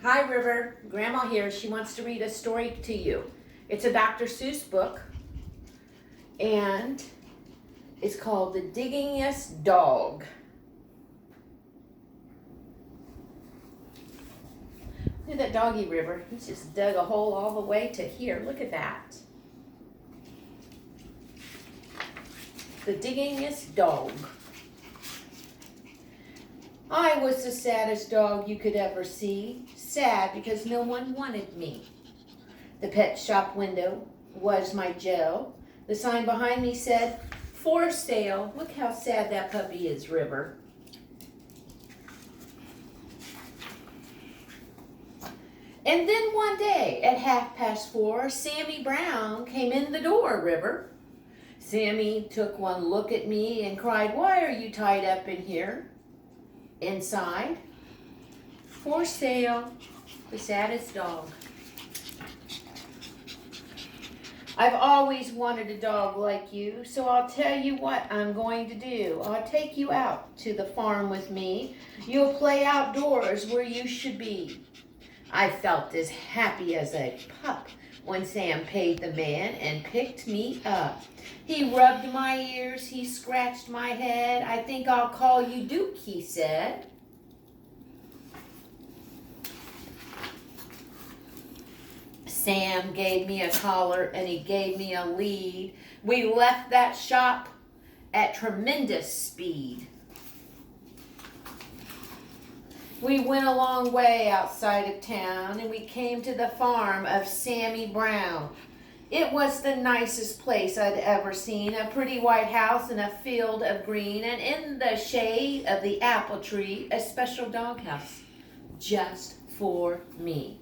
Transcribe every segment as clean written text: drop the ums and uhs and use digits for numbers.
Hi, River. Grandma here. She wants to read a story to you. It's a Dr. Seuss book, and it's called The Diggingest Dog. Look at that doggy, River. He's just dug a hole all the way to here. Look at that. The Diggingest Dog. I was the saddest dog you could ever see. Sad because no one wanted me. The pet shop window was my jail. The sign behind me said, "For sale." Look how sad that puppy is, River. And then one day at 4:30, Sammy Brown came in the door, River. Sammy took one look at me and cried, "Why are you tied up in here?" Inside, for sale, the saddest dog. I've always wanted a dog like you, so I'll tell you what I'm going to do. I'll take you out to the farm with me. You'll play outdoors where you should be. I felt as happy as a pup when Sam paid the man and picked me up. He rubbed my ears, he scratched my head. "I think I'll call you Duke," he said. Sam gave me a collar and he gave me a lead. We left that shop at tremendous speed. We went a long way outside of town and we came to the farm of Sammy Brown. It was the nicest place I'd ever seen, a pretty white house and a field of green, and in the shade of the apple tree, a special doghouse just for me.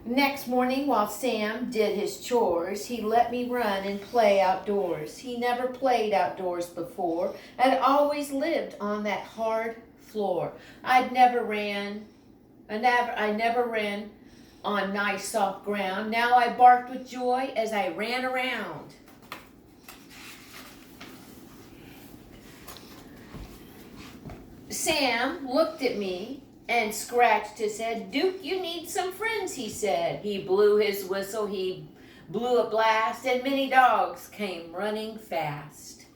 Next morning, while Sam did his chores, he let me run and play outdoors. He never played outdoors before and always lived on that hard floor. I never ran on nice soft ground. Now I barked with joy as I ran around. Sam looked at me and scratched his head. "Duke, you need some friends," he said. He blew his whistle, he blew a blast, and many dogs came running fast.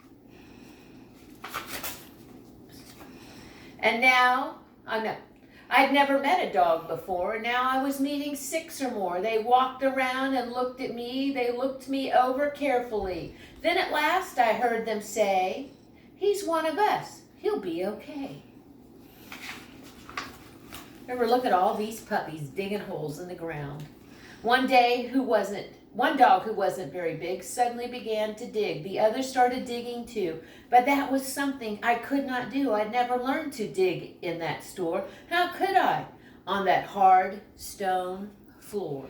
And now, I'd never met a dog before. Now I was meeting 6 or more. They walked around and looked at me. They looked me over carefully. Then at last I heard them say, "He's one of us. He'll be okay." Remember, look at all these puppies digging holes in the ground. One dog who wasn't very big suddenly began to dig. The others started digging too, but that was something I could not do. I'd never learned to dig in that store. How could I on that hard stone floor?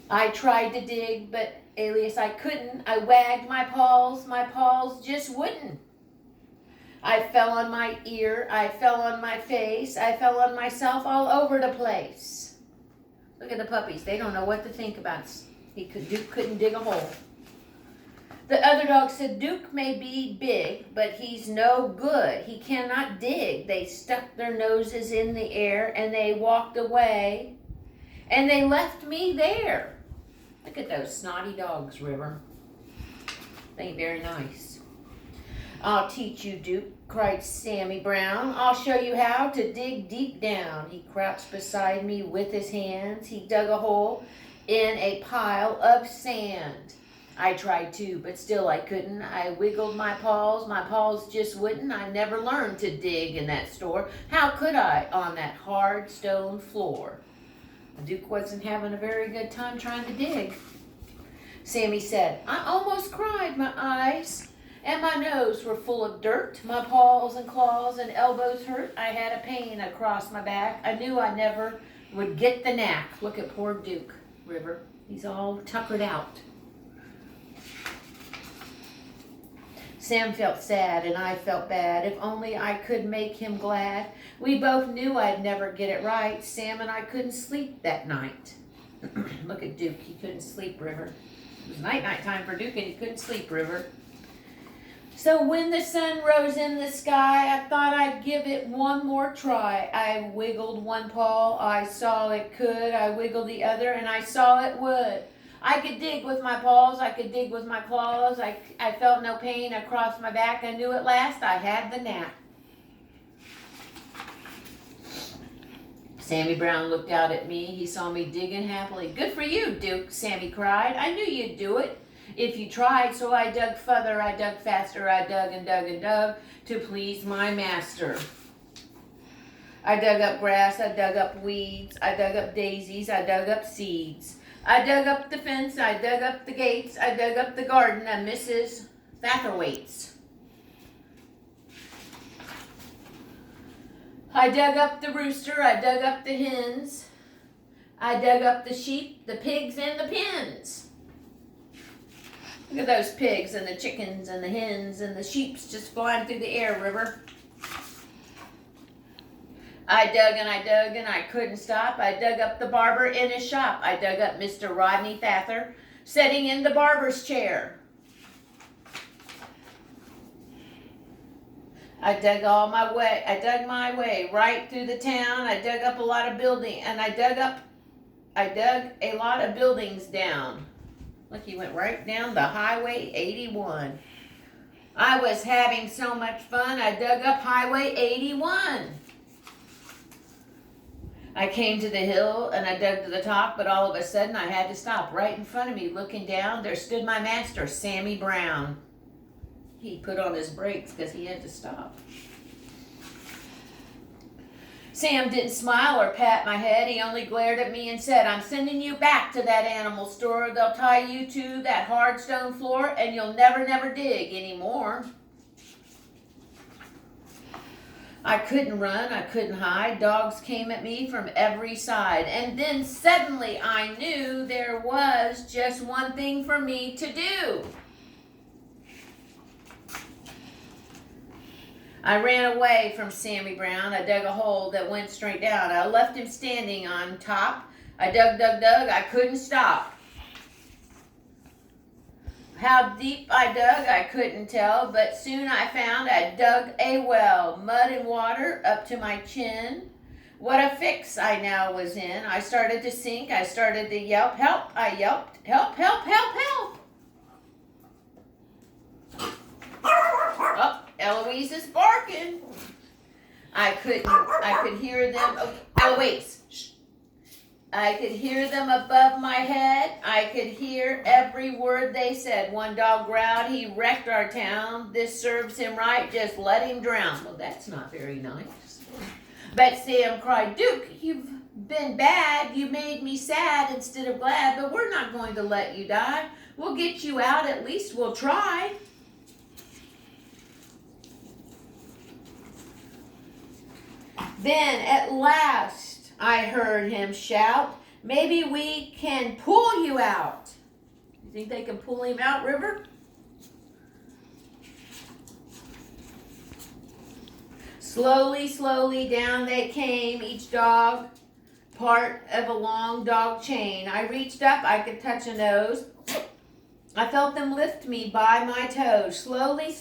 I tried to dig, but alias I couldn't. I wagged my paws just wouldn't. I fell on my ear, I fell on my face, I fell on myself all over the place. Look at the puppies, they don't know what to think about. Duke couldn't dig a hole. The other dog said, "Duke may be big, but he's no good. He cannot dig." They stuck their noses in the air and they walked away and they left me there. Look at those snotty dogs, River. They ain't very nice. "I'll teach you, Duke," cried Sammy Brown. "I'll show you how to dig deep down." He crouched beside me with his hands. He dug a hole in a pile of sand. I tried to, but still I couldn't. I wiggled my paws just wouldn't. I never learned to dig in that store. How could I on that hard stone floor? Duke wasn't having a very good time trying to dig. Sammy said, "I almost cried. My eyes and my nose were full of dirt. My paws and claws and elbows hurt. I had a pain across my back. I knew I never would get the knack." Look at poor Duke, River. He's all tuckered out. Sam felt sad and I felt bad. If only I could make him glad. We both knew I'd never get it right. Sam and I couldn't sleep that night. Look at Duke. He couldn't sleep, River. It was night time for Duke and he couldn't sleep, River. So when the sun rose in the sky, I thought I'd give it one more try. I wiggled one paw, I saw it could. I wiggled the other, and I saw it would. I could dig with my paws, I could dig with my claws. I felt no pain across my back. I knew at last I had the knack. Sammy Brown looked out at me. He saw me digging happily. Good for you, Duke, Sammy cried. I knew you'd do it if you tried. So I dug further, I dug faster, I dug and dug and dug to please my master. I dug up grass, I dug up weeds, I dug up daisies, I dug up seeds. I dug up the fence, I dug up the gates, I dug up the garden of Mrs. Satterthwaite's. I dug up the rooster, I dug up the hens, I dug up the sheep, the pigs, and the pens. Look at those pigs and the chickens and the hens and the sheeps just flying through the air, River. I dug and I couldn't stop. I dug up the barber in his shop. I dug up Mr. Rodney Thatcher sitting in the barber's chair. I dug my way right through the town. I dug up a lot of buildings, and I dug a lot of buildings down. Look, he went right down the Highway 81. I was having so much fun, I dug up Highway 81. I came to the hill and I dug to the top, but all of a sudden I had to stop. Right in front of me, looking down, there stood my master, Sammy Brown. He put on his brakes because he had to stop. Sam didn't smile or pat my head. He only glared at me and said, I'm sending you back to that animal store. They'll tie you to that hard stone floor and you'll never dig anymore. I couldn't run, I couldn't hide. Dogs came at me from every side. And then suddenly I knew there was just one thing for me to do. I ran away from Sammy Brown. I dug a hole that went straight down. I left him standing on top. I dug. I couldn't stop. How deep I dug, I couldn't tell, but soon I found I dug a well, mud and water up to my chin. What a fix I now was in. I started to sink. I started to yelp. Help! I yelped. Help! Help! Help! Help! Oh, Eloise is barking. I could hear them. Oh, Eloise. Shh. I could hear them above my head. I could hear every word they said. One dog growled, he wrecked our town. This serves him right, just let him drown. Well, that's not very nice. But Sam cried, Duke, you've been bad. You made me sad instead of glad, but we're not going to let you die. We'll get you out, at least we'll try. Then at last, I heard him shout, maybe we can pull you out. You think they can pull him out, River? Slowly down they came, each dog part of a long dog chain. I reached up, I could touch a nose. I felt them lift me by my toes. Slowly